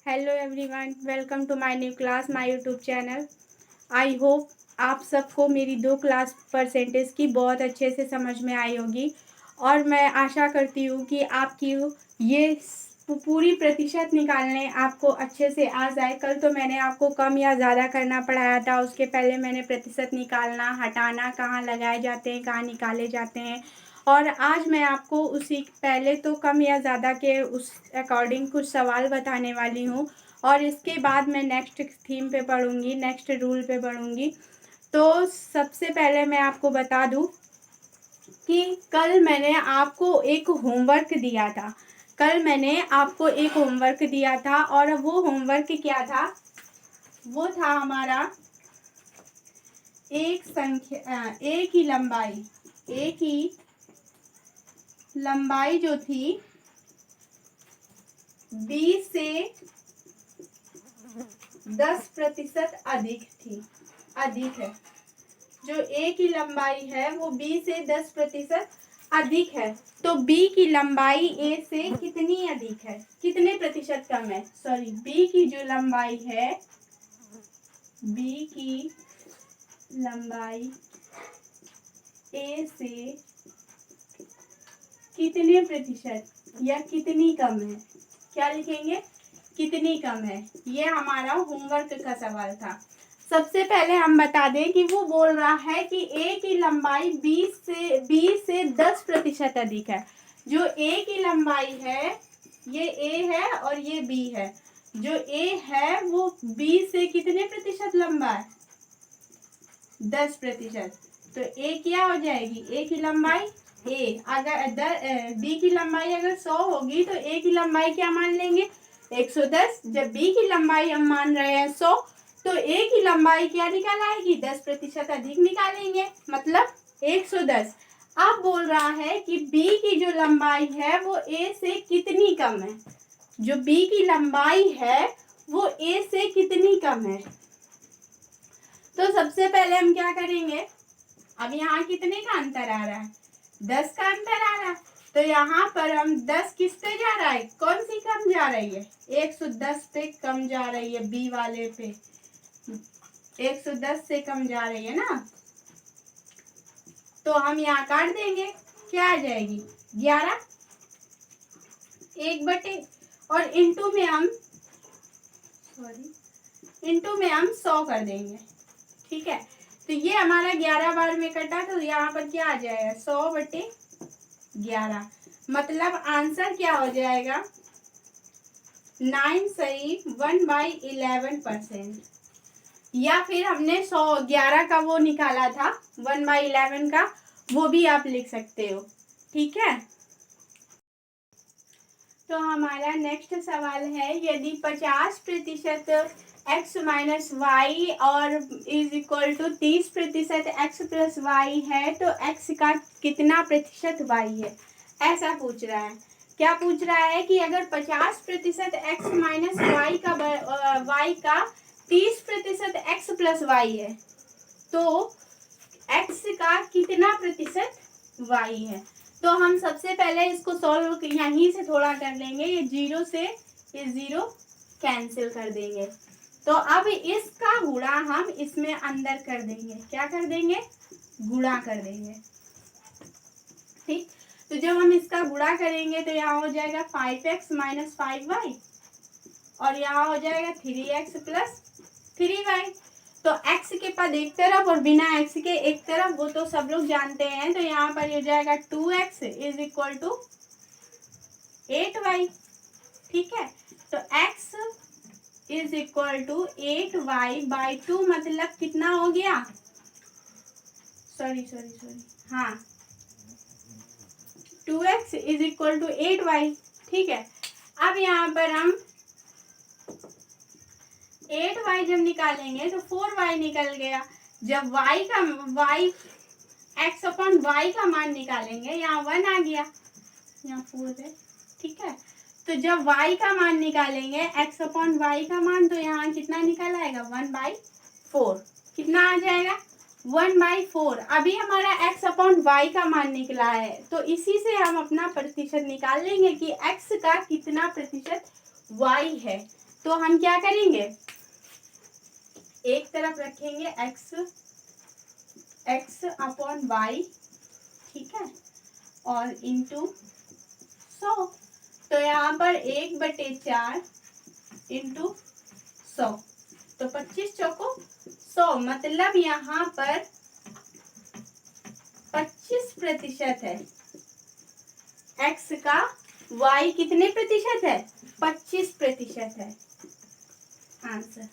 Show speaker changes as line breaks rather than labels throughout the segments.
Hello everyone, welcome to my new class, my YouTube channel. I hope आप सबको मेरी 2 class percentage की बहुत अच्छे से समझ में आई होगी और मैं आशा करती हूँ कि आपकी ये पूरी प्रतिशत निकालने आपको अच्छे से आ जाए। कल तो मैंने आपको कम या ज़्यादा करना पढ़ाया था, उसके पहले मैंने प्रतिशत निकालना, हटाना, कहाँ लगाए जाते हैं, कहाँ निकाले जाते हैं, और आज मैं आपको उसी पहले तो कम या ज़्यादा के उस अकॉर्डिंग कुछ सवाल बताने वाली हूँ और इसके बाद मैं नेक्स्ट थीम पे पढ़ूँगी, नेक्स्ट रूल पे पढ़ूँगी। तो सबसे पहले मैं आपको बता दूँ कि कल मैंने आपको एक होमवर्क दिया था। कल मैंने आपको एक होमवर्क दिया था और वो होमवर्क क्या था? वो था हमारा एक ही लंबाई जो थी 20 से 10% अधिक है। जो ए की लंबाई है वो बी से 10% अधिक है। तो बी की लंबाई ए से कितनी अधिक है, कितने प्रतिशत कम है? सॉरी, बी की जो लंबाई है, बी की लंबाई ए से कितने प्रतिशत या कितनी कम है? क्या लिखेंगे? कितनी कम है। ये हमारा होमवर्क का सवाल था। सबसे पहले हम बता दें कि वो बोल रहा है कि ए की लंबाई 20 से 10% अधिक है। जो ए की लंबाई है, ये ए है और ये बी है। जो ए है वो बी से कितने प्रतिशत लंबा है? 10%। तो ए क्या हो जाएगी? ए की लंबाई ए, अगर बी की लंबाई अगर 100 होगी तो ए की लंबाई क्या मान लेंगे? 110। जब बी की लंबाई हम मान रहे हैं 100, तो ए की लंबाई क्या निकाल आएगी? 10% अधिक निकालेंगे, मतलब 110। अब बोल रहा है कि बी की जो लंबाई है वो ए से कितनी कम है। जो बी की लंबाई है वो ए से कितनी कम है। तो सबसे पहले हम क्या करेंगे? अब यहाँ कितने का अंतर आ रहा है? 10 का अंतर आ रहा है। तो यहाँ पर हम 10 किस पे जा रहा है? कौन सी कम जा रही है? 110 पे कम जा रही है। बी वाले पे 110 से कम जा रही है ना। तो हम यहाँ काट देंगे, क्या आ जाएगी? 11 1/, और इंटू में हम 100 कर देंगे। ठीक है, तो ये हमारा 11 बार में कटा, तो यहाँ पर क्या आ जाएगा? 100/11। मतलब आंसर क्या हो जाएगा? 9 सही 1/11%। या फिर हमने 111 का वो निकाला था 1/11 का, वो भी आप लिख सकते हो। ठीक है, तो हमारा नेक्स्ट सवाल है, यदि 50% x माइनस वाई और is equal to 30% x plus Y है, तो x का कितना प्रतिशत y है, ऐसा पूछ रहा है। क्या पूछ रहा है कि अगर 50% x माइनस वाई का 30% x प्लस वाई है, तो x का कितना प्रतिशत y है। तो हम सबसे पहले इसको सॉल्व यहीं से थोड़ा कर लेंगे। ये 0 से ये 0 कैंसिल कर देंगे। तो अब इसका गुणा हम इसमें अंदर कर देंगे। क्या कर देंगे? गुणा कर देंगे। ठीक, तो जब हम इसका गुणा करेंगे तो यहाँ हो जाएगा 5x माइनस 5y और यहाँ हो जाएगा 3x प्लस 3y। तो x के पद एक तरफ और बिना x के एक तरफ, वो तो सब लोग जानते हैं। तो यहाँ पर हो जाएगा 2x is equal to 8y। ठीक है, तो x is equal to 8y/2, मतलब कितना हो गया? सॉरी, हाँ, 2x is equal to 8y। ठीक है, अब यहाँ पर हम 8y जब निकालेंगे तो 4y निकल गया। जब x अपॉन y का मान निकालेंगे, यहाँ 1 आ गया, यहाँ 4 है। ठीक है, तो जब y का मान निकालेंगे, x अपॉन y का मान, तो यहाँ कितना निकल आएगा? 1/4। कितना आ जाएगा? 1/4। अभी हमारा x अपॉन y का मान निकला है, तो इसी से हम अपना प्रतिशत निकाल लेंगे कि x का कितना प्रतिशत y है। तो हम क्या करेंगे, एक तरफ रखेंगे x अपॉन वाई, ठीक है, और इंटू 100। तो यहाँ पर 1/4 इंटू 100, तो 25 चौको 100, मतलब यहाँ पर 25% है x का, y कितने प्रतिशत है, 25% है आंसर।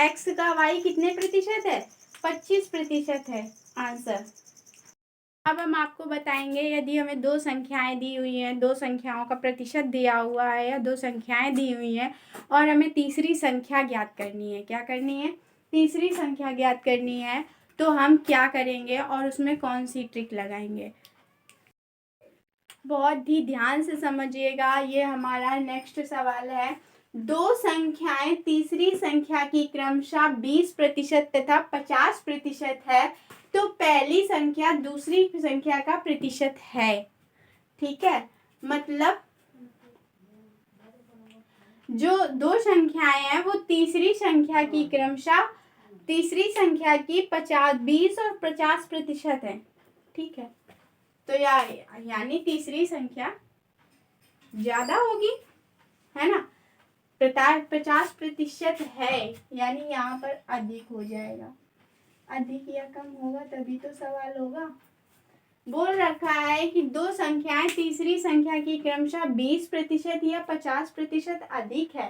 x का y कितने प्रतिशत है, 25% है आंसर। अब हम आपको बताएंगे, यदि हमें दो संख्याएं दी हुई हैं, दो संख्याओं का प्रतिशत दिया हुआ है या दो संख्याएं दी हुई हैं और हमें तीसरी संख्या ज्ञात करनी है, क्या करनी है, तीसरी संख्या ज्ञात करनी है, तो हम क्या करेंगे और उसमें कौन सी ट्रिक लगाएंगे। बहुत ही ध्यान से समझिएगा, ये हमारा नेक्स्ट सवाल है। दो संख्याएं तीसरी संख्या की क्रमशः 20% तथा 50% है, तो पहली संख्या दूसरी संख्या का प्रतिशत है, ठीक है। मतलब जो दो संख्याएं हैं वो तीसरी संख्या की क्रमशः, तीसरी संख्या की 20 और 50% है, ठीक है। तो यानी तीसरी संख्या ज्यादा होगी, है ना, 50% है, यानी यहाँ पर अधिक हो जाएगा, अधिक या कम होगा तभी तो सवाल होगा। बोल रखा है कि दो संख्याएं तीसरी संख्या की क्रमशः 20% या 50% अधिक है,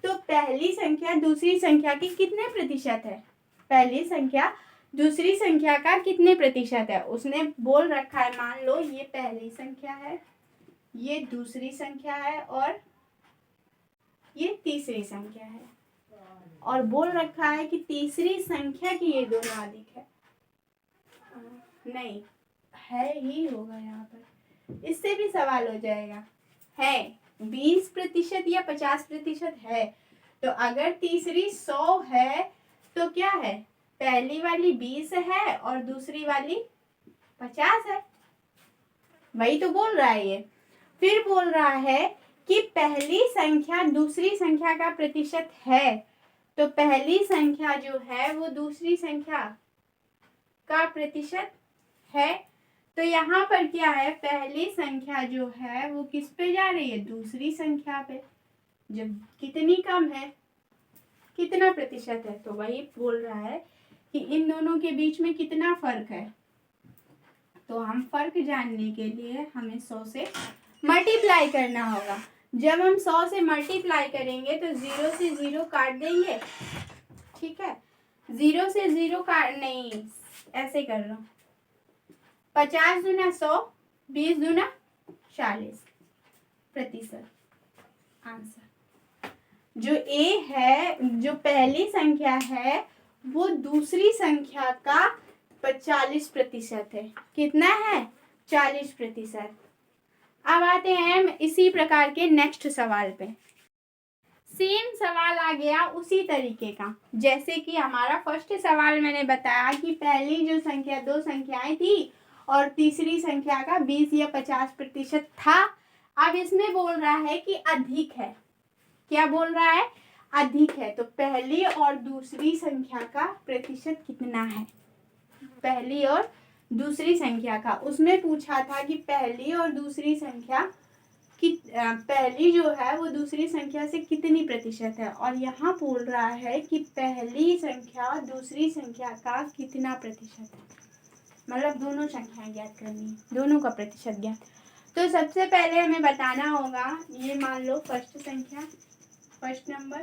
तो पहली संख्या दूसरी संख्या की कितने प्रतिशत है, पहली संख्या दूसरी संख्या का कितने प्रतिशत है। उसने बोल रखा है, मान लो ये पहली संख्या है, ये दूसरी संख्या है और ये तीसरी संख्या है, और बोल रखा है कि तीसरी संख्या की ये दोनों अधिक है, नहीं है ही होगा यहाँ पर, इससे भी सवाल हो जाएगा, है 20% या 50% है। तो अगर तीसरी 100 है तो क्या है, पहली वाली 20 है और दूसरी वाली 50 है, वही तो बोल रहा है ये। फिर बोल रहा है कि पहली संख्या दूसरी संख्या का प्रतिशत है, तो पहली संख्या जो है वो दूसरी संख्या का प्रतिशत है, तो यहाँ पर क्या है, पहली संख्या जो है वो किस पे जा रही है, दूसरी संख्या पे, जब कितनी कम है, कितना प्रतिशत है, तो वही बोल रहा है कि इन दोनों के बीच में कितना फर्क है। तो हम फर्क जानने के लिए हमें 100 से मल्टीप्लाई करना होगा। जब हम 100 से मल्टीप्लाई करेंगे तो 0 से 0 काट देंगे, ठीक है, 0 से 0 काट, नहीं ऐसे कर रहा हूँ, 50 दूना 100, 20 दूना 40% आंसर। जो ए है, जो पहली संख्या है वो दूसरी संख्या का 40% है, कितना है, 40%। अब आते हैं इसी प्रकार के नेक्स्ट सवाल पे। सेम सवाल आ गया उसी तरीके का, जैसे कि हमारा फर्स्ट सवाल मैंने बताया कि पहली जो संख्या, दो संख्याएं थी और तीसरी संख्या का 20 या 50% था। अब इसमें बोल रहा है कि अधिक है, क्या बोल रहा है, अधिक है, तो पहली और दूसरी संख्या का प्रतिशत कितना है, पहली और दूसरी संख्या का। उसमें पूछा था कि पहली और दूसरी संख्या पहली जो है वो दूसरी संख्या से कितनी प्रतिशत है, और यहाँ बोल रहा है कि पहली संख्या दूसरी संख्या का कितना प्रतिशत है, मतलब दोनों संख्याएं ज्ञात करनी है, दोनों का प्रतिशत ज्ञात। तो सबसे पहले हमें बताना होगा, ये मान लो फर्स्ट संख्या, फर्स्ट नंबर,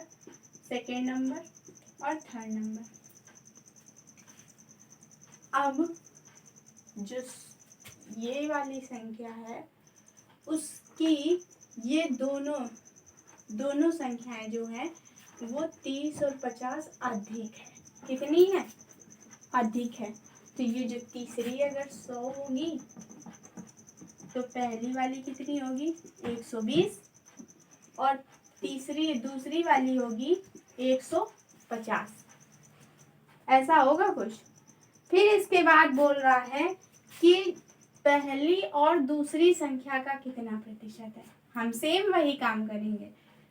सेकेंड नंबर और थर्ड नंबर। अब जो ये वाली संख्या है उसकी ये दोनों संख्याएं जो है वो 30 और 50 अधिक है, कितनी है, अधिक है। तो ये जो तीसरी अगर 100 होगी तो पहली वाली कितनी होगी, 120, और दूसरी वाली होगी 150, ऐसा होगा कुछ। फिर इसके बाद बोल रहा है कि पहली और दूसरी संख्या का कितना प्रतिशत है। हम सेम वही काम करेंगे,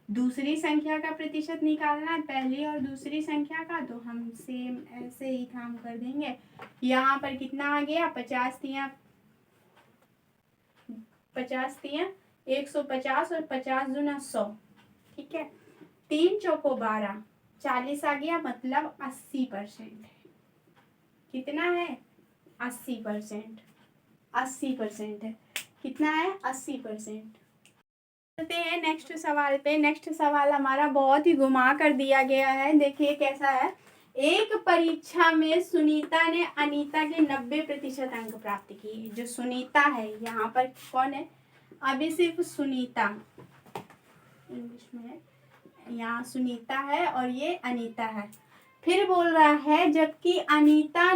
दूसरी संख्या का प्रतिशत निकालना है, पहली और दूसरी संख्या का, तो हम सेम ऐसे ही काम कर देंगे। यहाँ पर कितना आ गया, 50 तिया 150 और 50 दूना 100, ठीक है। 3 चौको 12, 40 आ गया, मतलब 80%। कितना है, 80%। 80% है, कितना है, 80%। चलते हैं नेक्स्ट सवाल पे। नेक्स्ट सवाल हमारा बहुत ही घुमा कर दिया गया है, देखिए कैसा है। एक परीक्षा में सुनीता ने अनीता के 90% अंक प्राप्त किए। जो सुनीता है, यहाँ पर कौन है, अभी सिर्फ सुनीता, इंग्लिश में यहाँ सुनीता है और ये अनीता है। फिर बोल रहा है जबकि अनीता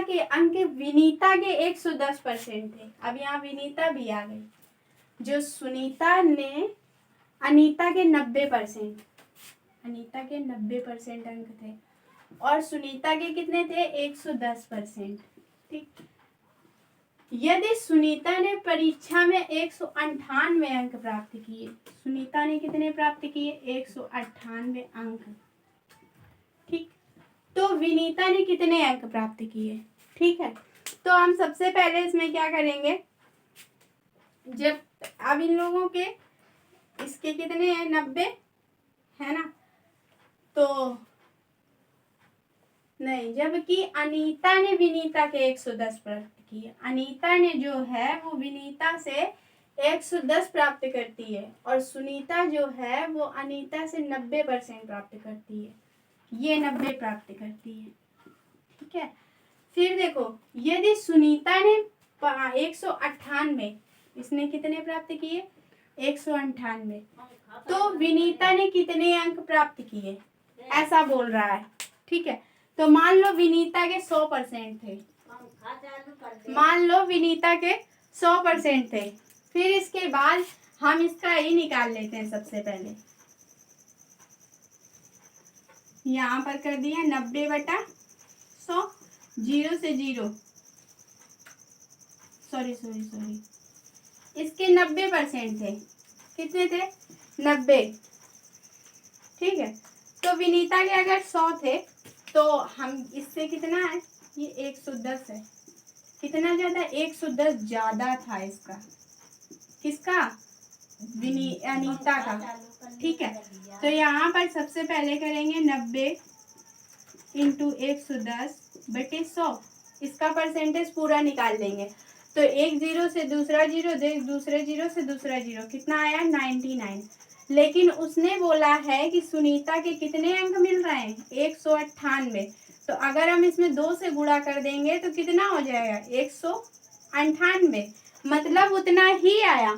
के अंक विनीता के 110% थे। अब यहाँ विनीता भी आ गई। जो सुनीता ने अनीता के 90%, अनीता के 90% अंक थे और सुनीता के कितने थे, 110%, ठीक। यदि सुनीता ने परीक्षा में 198 अंक प्राप्त किए, सुनीता ने कितने प्राप्त किए, 198 अंक, ठीक। तो विनीता ने कितने अंक प्राप्त किए, ठीक है। तो हम सबसे पहले इसमें क्या करेंगे, जब अब इन लोगों के इसके कितने हैं, 90 है ना, तो नहीं, जबकि अनीता ने विनीता के 110 प्राप्त किए। अनीता ने जो है वो विनीता से 110 प्राप्त करती है और सुनीता जो है वो अनीता से 90% प्राप्त करती है। ये 90 प्राप्त करती है, ठीक है। फिर देखो, यदि सुनीता ने 198, इसने कितने प्राप्त किए, 198, तो विनीता ने कितने अंक प्राप्त किए, ऐसा बोल रहा है, ठीक है। तो मान लो विनीता के 100% थे, मान लो विनीता के 100% थे। फिर इसके बाद हम इसका ही निकाल लेते हैं। सबसे पहले यहाँ पर कर दिया 90/100, 0 से 0, सॉरी इसके 90% थे, कितने थे, 90, ठीक है। तो विनीता के अगर 100 थे तो हम इससे कितना है, ये 110 है, कितना ज्यादा, 110 ज्यादा था इसका, किसका, अनीता का, ठीक है। तो यहाँ पर सबसे पहले करेंगे 90 × 110/100, इसका परसेंटेज पूरा निकाल लेंगे। तो एक 0 से दूसरा 0, दूसरे 0 से दूसरा 0, कितना आया, 99। लेकिन उसने बोला है कि सुनीता के कितने अंक मिल रहे हैं, 198। तो अगर हम इसमें 2 से गुणा कर देंगे तो कितना हो जाएगा, 198, मतलब उतना ही आया।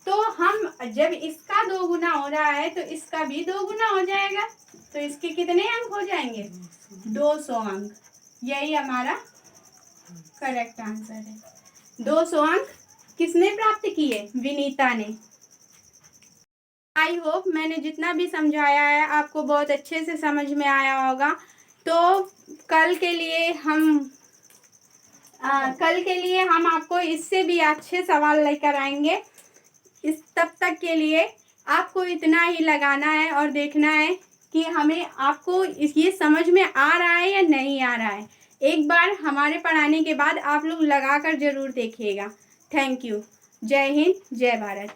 तो हम जब इसका 2 गुना हो रहा है तो इसका भी 2 गुना हो जाएगा, तो इसके कितने अंक हो जाएंगे, 200 अंक। यही हमारा करेक्ट आंसर है। 200 अंक किसने प्राप्त किए, विनीता ने। आई होप मैंने जितना भी समझाया है आपको बहुत अच्छे से समझ में आया होगा। तो कल के लिए हम आपको इससे भी अच्छे सवाल लेकर आएंगे। तब तक के लिए आपको इतना ही लगाना है और देखना है कि आपको ये समझ में आ रहा है या नहीं आ रहा है। एक बार हमारे पढ़ाने के बाद आप लोग लगाकर जरूर देखिएगा। Thank you. जय हिंद, जय भारत।